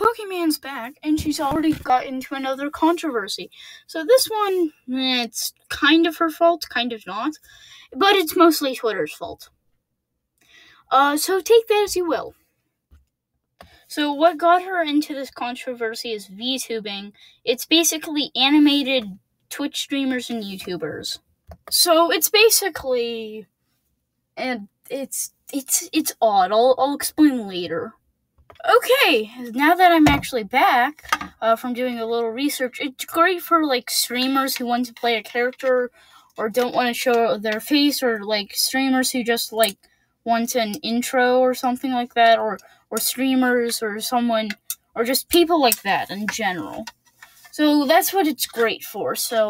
Pokemon's back, and she's already got into another controversy. So this one, it's kind of her fault, kind of not, but it's mostly Twitter's fault. So take that as you will. So what got her into this controversy is VTubing. It's basically animated Twitch streamers and YouTubers. So it's basically, and it's odd. I'll explain later. Okay, now that I'm actually back from doing a little research, it's great for like streamers who want to play a character or don't want to show their face, or like streamers who just like want an intro or something like that, or streamers or someone, or just people like that in general. So that's what it's great for. So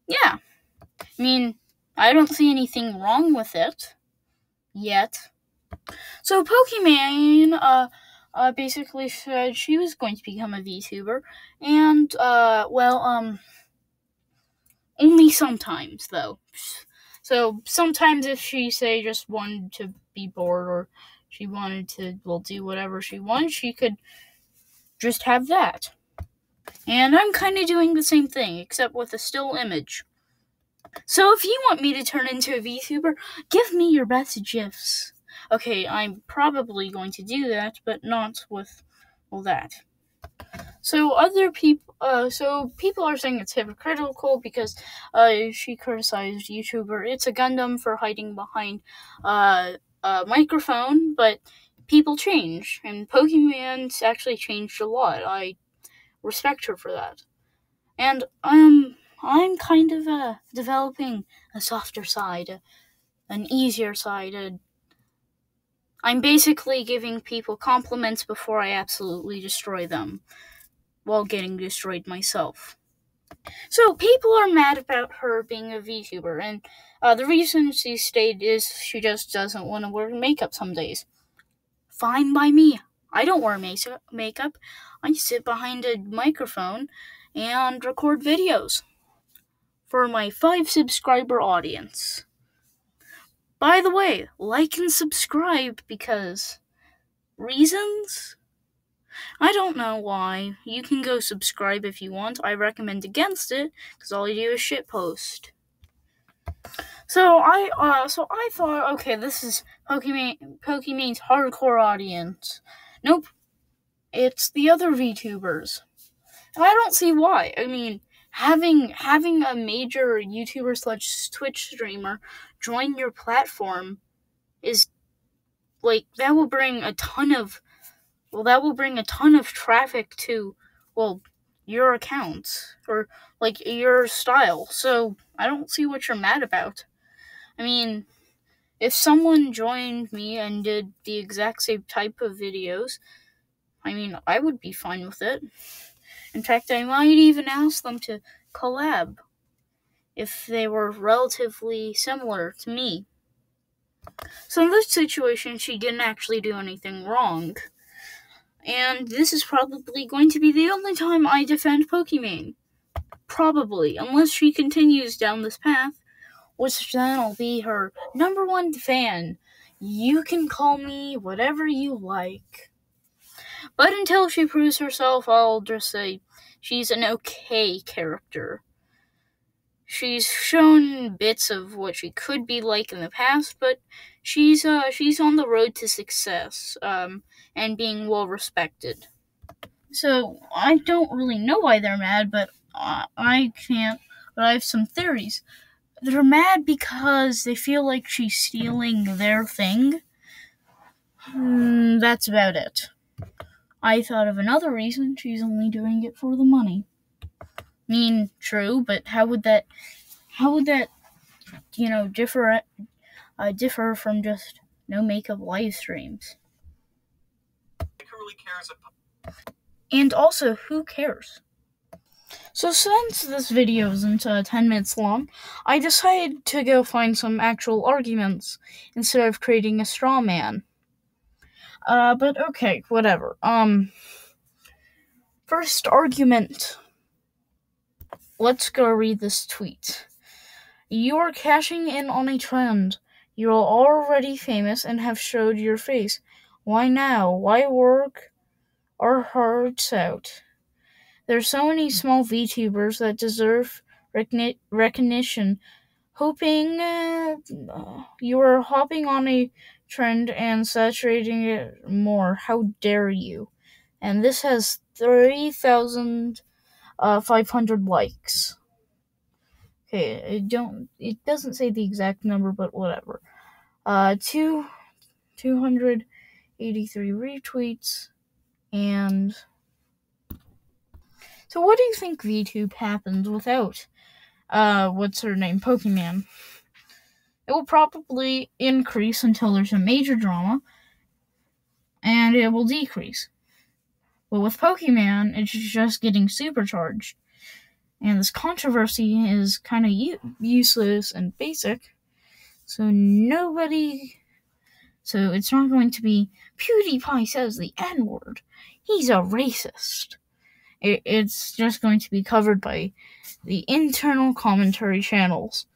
yeah. I mean, I don't see anything wrong with it yet. So Pokimane basically said she was going to become a VTuber, and only sometimes though. So sometimes if she say just wanted to be bored, or she wanted to do whatever she wanted, she could just have that. And I'm kind of doing the same thing, except with a still image. So if you want me to turn into a VTuber, give me your best GIFs. Okay, I'm probably going to do that, but not with all that. So people are saying it's hypocritical because she criticized YouTuber It's a Gundam for hiding behind a microphone, but people change, and Pokemon's actually changed a lot. I respect her for that. And I'm kind of developing a softer side, an easier side. I'm basically giving people compliments before I absolutely destroy them, while getting destroyed myself. So people are mad about her being a VTuber, and the reason she stated is she just doesn't want to wear makeup some days. Fine by me. I don't wear makeup. I sit behind a microphone and record videos for my 5 subscriber audience. By the way, like and subscribe because reasons? I don't know why. You can go subscribe if you want. I recommend against it because all you do is shitpost. So I thought, okay, this is Pokemon's hardcore audience. Nope, it's the other VTubers. And I don't see why. I mean, having a major YouTuber / Twitch streamer join your platform is like that will bring a ton of traffic to your accounts or like your style. So I don't see what you're mad about. I mean, if someone joined me and did the exact same type of videos, I mean, I would be fine with it. In fact, I might even ask them to collab if they were relatively similar to me. So in this situation, she didn't actually do anything wrong. And this is probably going to be the only time I defend Pokimane. Probably, unless she continues down this path, which then I'll be her #1 fan. You can call me whatever you like. But until she proves herself, I'll just say she's an okay character. She's shown bits of what she could be like in the past, but she's on the road to success, and being well respected. So I don't really know why they're mad, but I have some theories. They're mad because they feel like she's stealing their thing. That's about it. I thought of another reason. She's only doing it for the money. I mean, true, but how would that differ from just no makeup live streams? And also, who cares? So since this video isn't 10 minutes long, I decided to go find some actual arguments instead of creating a straw man. But okay, whatever. First argument. Let's go read this tweet. You are cashing in on a trend. You are already famous and have showed your face. Why now? Why work our hearts out. There's so many small VTubers that deserve recognition. Hoping you are hopping on a trend and saturating it more. How dare you? And this has 3,500 likes. Okay, it doesn't say the exact number, but whatever. 283 retweets, and so what do you think VTube happens without what's her name, Pokemon? It will probably increase until there's a major drama, and it will decrease. But with Pokemon, it's just getting supercharged. And this controversy is kind of useless and basic, so it's not going to be PewDiePie says the N-word. He's a racist. It's just going to be covered by the internal commentary channels.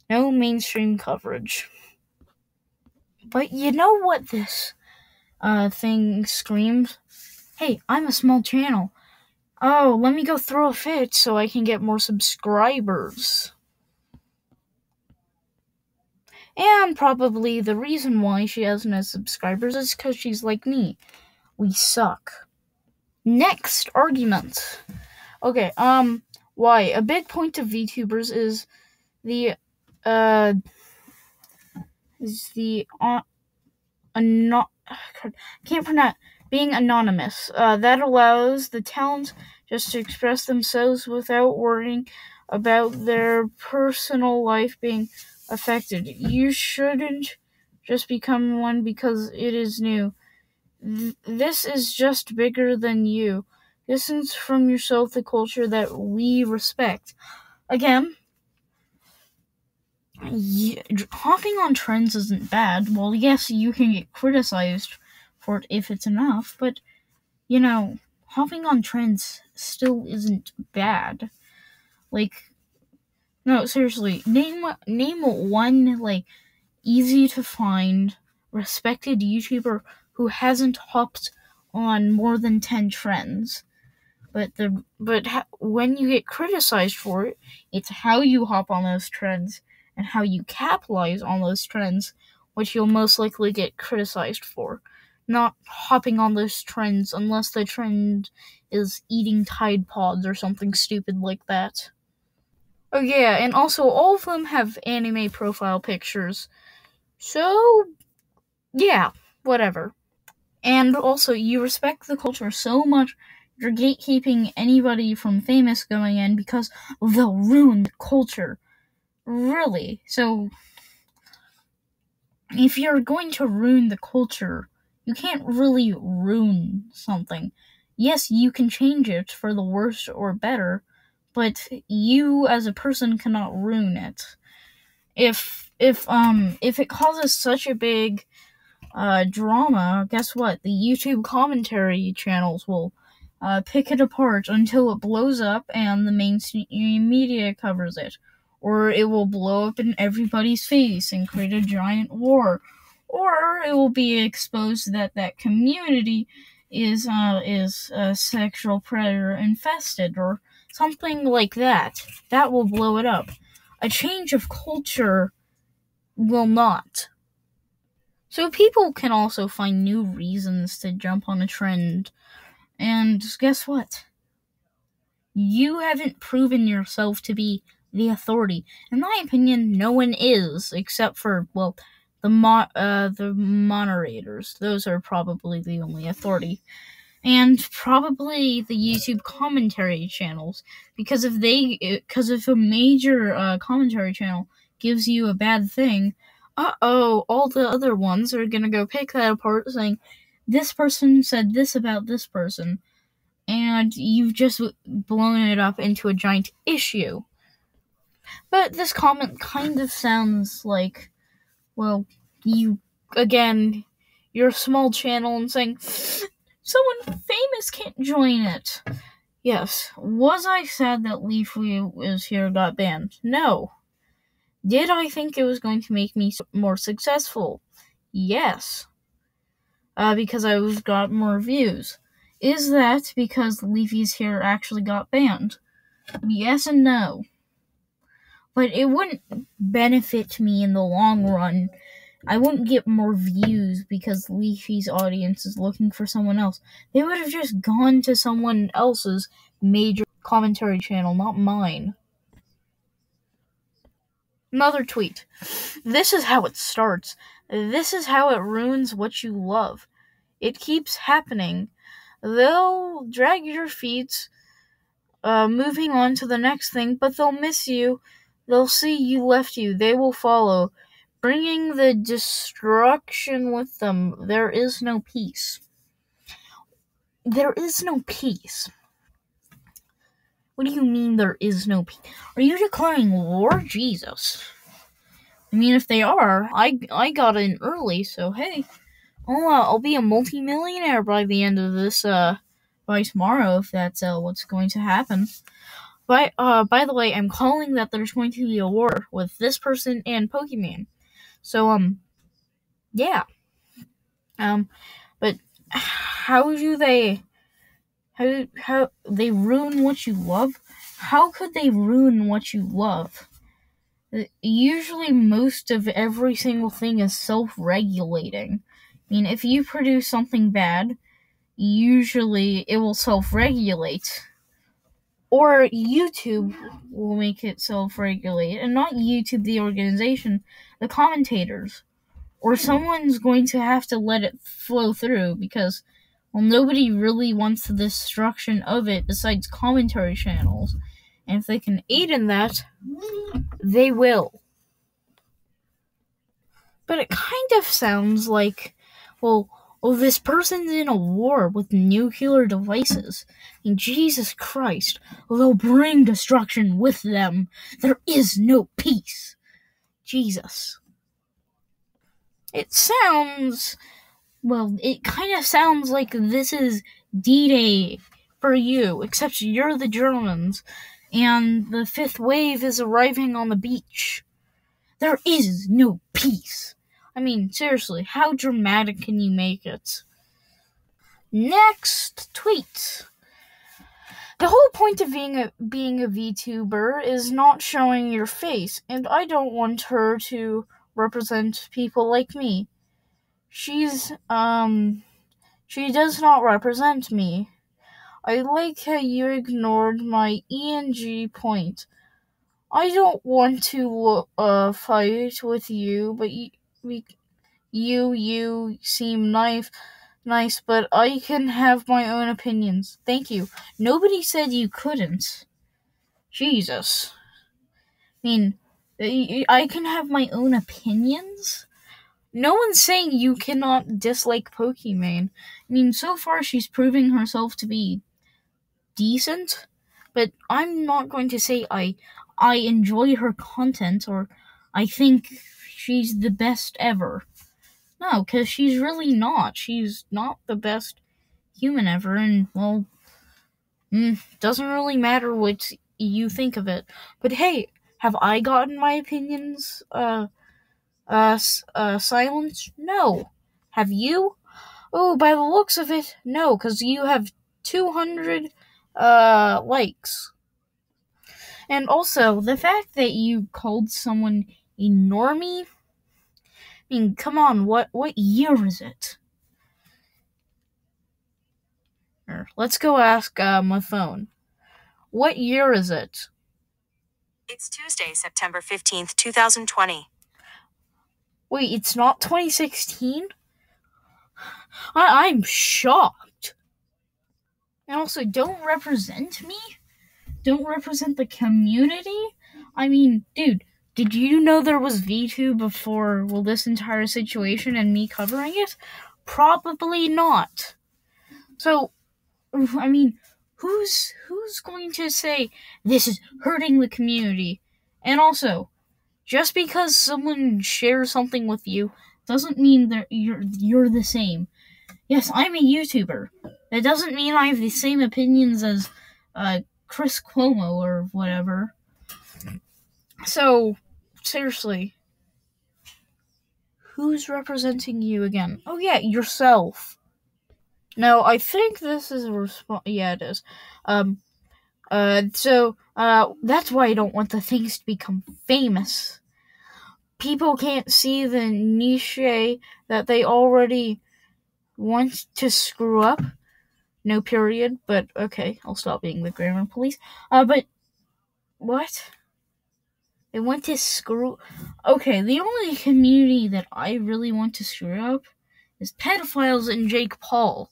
No mainstream coverage. But you know what this thing screams? Hey, I'm a small channel. Oh, let me go throw a fit so I can get more subscribers. And probably the reason why she hasn't had subscribers is because she's like me. We suck. Next argument. Okay, why? A big point of VTubers is the being anonymous. That allows the talent just to express themselves without worrying about their personal life being affected. You shouldn't just become one because it is new. This is just bigger than you. Distance from yourself the culture that we respect. Again, hopping on trends isn't bad. Well, yes, you can get criticized for it if it's enough, but, hopping on trends still isn't bad. No, seriously, name one, easy to find, respected YouTuber who hasn't hopped on more than 10 trends. When you get criticized for it, it's how you hop on those trends and how you capitalize on those trends, which you'll most likely get criticized for. Not hopping on those trends unless the trend is eating Tide Pods or something stupid like that. Oh yeah, and also all of them have anime profile pictures. So, yeah, whatever. And also, you respect the culture so much, you're gatekeeping anybody from famous going in because they'll ruin the culture. Really. So, if you're going to ruin the culture, you can't really ruin something. Yes, you can change it for the worse or better, but you as a person cannot ruin it. If it causes such a big drama, guess what? The YouTube commentary channels will pick it apart until it blows up and the mainstream media covers it. Or it will blow up in everybody's face and create a giant war. Or it will be exposed that community is a sexual predator infested or something like that. That will blow it up. A change of culture will not. So people can also find new reasons to jump on a trend. And guess what? You haven't proven yourself to be the authority. In my opinion, no one is, except for, the moderators. Those are probably the only authority. And probably the YouTube commentary channels. Because if a major commentary channel gives you a bad thing, all the other ones are gonna go pick that apart saying, this person said this about this person, and you've just blown it up into a giant issue. But this comment kind of sounds like, you're a small channel and saying, someone famous can't join it. Yes, was I sad that Leafly was here got banned? No. Did I think it was going to make me more successful? Yes. Because I got more views. Is that because Leafy's hair actually got banned? Yes and no. But it wouldn't benefit me in the long run. I wouldn't get more views because Leafy's audience is looking for someone else. They would have just gone to someone else's major commentary channel, not mine. Another tweet. This is how it starts. This is how it ruins what you love. It keeps happening. They'll drag your feet, moving on to the next thing, but they'll miss you. They'll see you left you. They will follow, bringing the destruction with them. There is no peace. There is no peace. What do you mean there is no peace? Are you declaring war? Jesus. I mean, if they are, I got in early, so hey. I'll be a multi-millionaire by the end of this, by tomorrow, if that's, what's going to happen. By the way, I'm calling that there's going to be a war with this person and Pokemon. So, yeah. But how they ruin what you love? How could they ruin what you love? Usually most of every single thing is self-regulating. I mean, if you produce something bad, usually it will self-regulate. Or YouTube will make it self-regulate. And not YouTube, the organization, the commentators. Or someone's going to have to let it flow through because, well, nobody really wants the destruction of it besides commentary channels. And if they can aid in that, they will. But it kind of sounds like, well, this person's in a war with nuclear devices. And Jesus Christ, they'll bring destruction with them. There is no peace. Jesus. It sounds, well, it kind of sounds like this is D-Day for you, except you're the Germans, and the fifth wave is arriving on the beach. There is no peace. I mean, seriously, how dramatic can you make it? Next tweet. The whole point of being a VTuber is not showing your face, and I don't want her to represent people like me. She does not represent me. I like how you ignored my ENG point. I don't want to fight with you, but you seem nice, but I can have my own opinions. Thank you. Nobody said you couldn't. Jesus. I mean, I can have my own opinions? No one's saying you cannot dislike Pokemon. I mean, so far she's proving herself to be decent, but I'm not going to say I enjoy her content or I think she's the best ever. No, because she's really not. She's not the best human ever, and, well, doesn't really matter what you think of it. But hey, have I gotten my opinions, silenced? No. Have you? Oh, by the looks of it, no, because you have 200, likes. And also, the fact that you called someone a normie, I mean, come on, what year is it? Let's go ask, my phone. What year is it? It's Tuesday, September 15th, 2020. Wait, it's not 2016? I'm shocked. And also, don't represent me? Don't represent the community? I mean, dude, did you know there was V2 before, well, this entire situation and me covering it? Probably not. So, I mean, who's going to say this is hurting the community? And also, just because someone shares something with you doesn't mean that you're the same. Yes, I'm a YouTuber. That doesn't mean I have the same opinions as Chris Cuomo or whatever. So, seriously, who's representing you again? Oh yeah, yourself. No, I think this is a response. Yeah, it is. That's why I don't want the things to become famous. People can't see the niche that they already want to screw up. No period, but okay, I'll stop being the grammar police. But what? They want to screw. Okay, the only community that I really want to screw up is pedophiles and Jake Paul.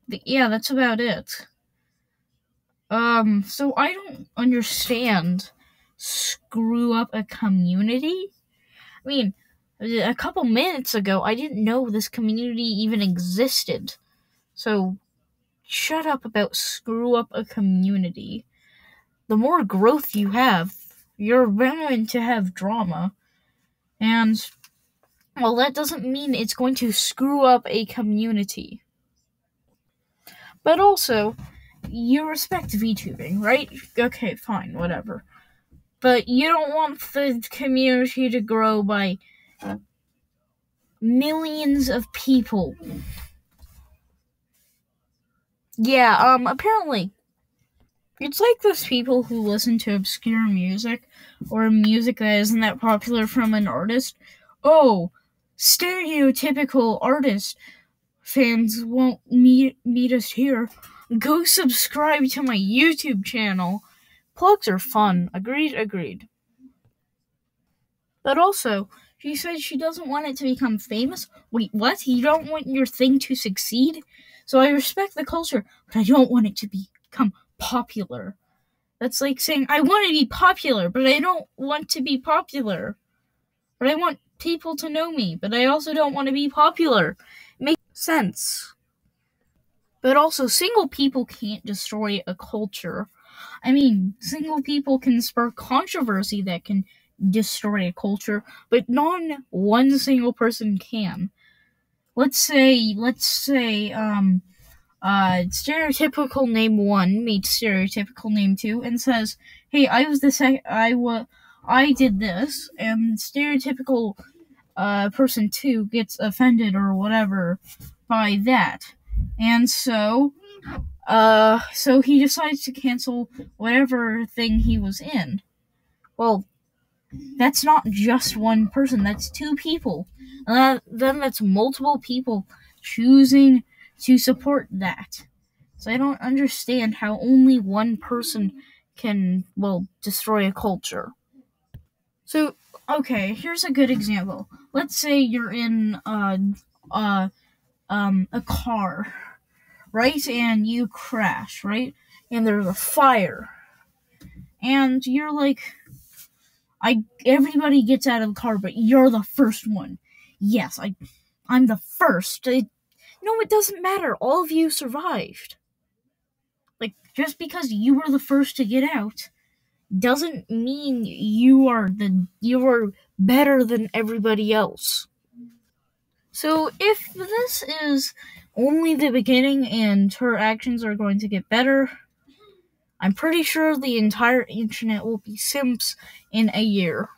Yeah, that's about it. So I don't understand screw up a community. I mean, a couple minutes ago, I didn't know this community even existed. So shut up about screw up a community. The more growth you have, you're bound to have drama. And, well, that doesn't mean it's going to screw up a community. But also, you respect VTubing, right? Okay, fine, whatever. But you don't want the community to grow by millions of people. Yeah, apparently. It's like those people who listen to obscure music, or music that isn't that popular from an artist. Oh, stereotypical artist fans won't meet us here. Go subscribe to my YouTube channel. Plugs are fun. Agreed. But also, she said she doesn't want it to become famous. Wait, what? You don't want your thing to succeed? So I respect the culture, but I don't want it to become popular. That's like saying, I want to be popular, but I don't want to be popular. But I want people to know me, but I also don't want to be popular. It makes sense. But also, single people can't destroy a culture. I mean, single people can spark controversy that can destroy a culture, but not one single person can. Let's say, stereotypical name 1 meets stereotypical name 2 and says, hey, I did this, and stereotypical, person 2 gets offended or whatever by that. And so he decides to cancel whatever thing he was in. Well, that's not just one person, that's 2 people. Then that's multiple people choosing to support that. So I don't understand how only one person can, well, destroy a culture. So, okay, here's a good example. Let's say you're in a car, right? And you crash, right? And there's a fire. And you're like, everybody gets out of the car, but you're the first one. Yes, I'm the first. No, it doesn't matter. All of you survived. Like, just because you were the first to get out doesn't mean you are better than everybody else. So if this is only the beginning and her actions are going to get better, I'm pretty sure the entire internet will be simps in a year.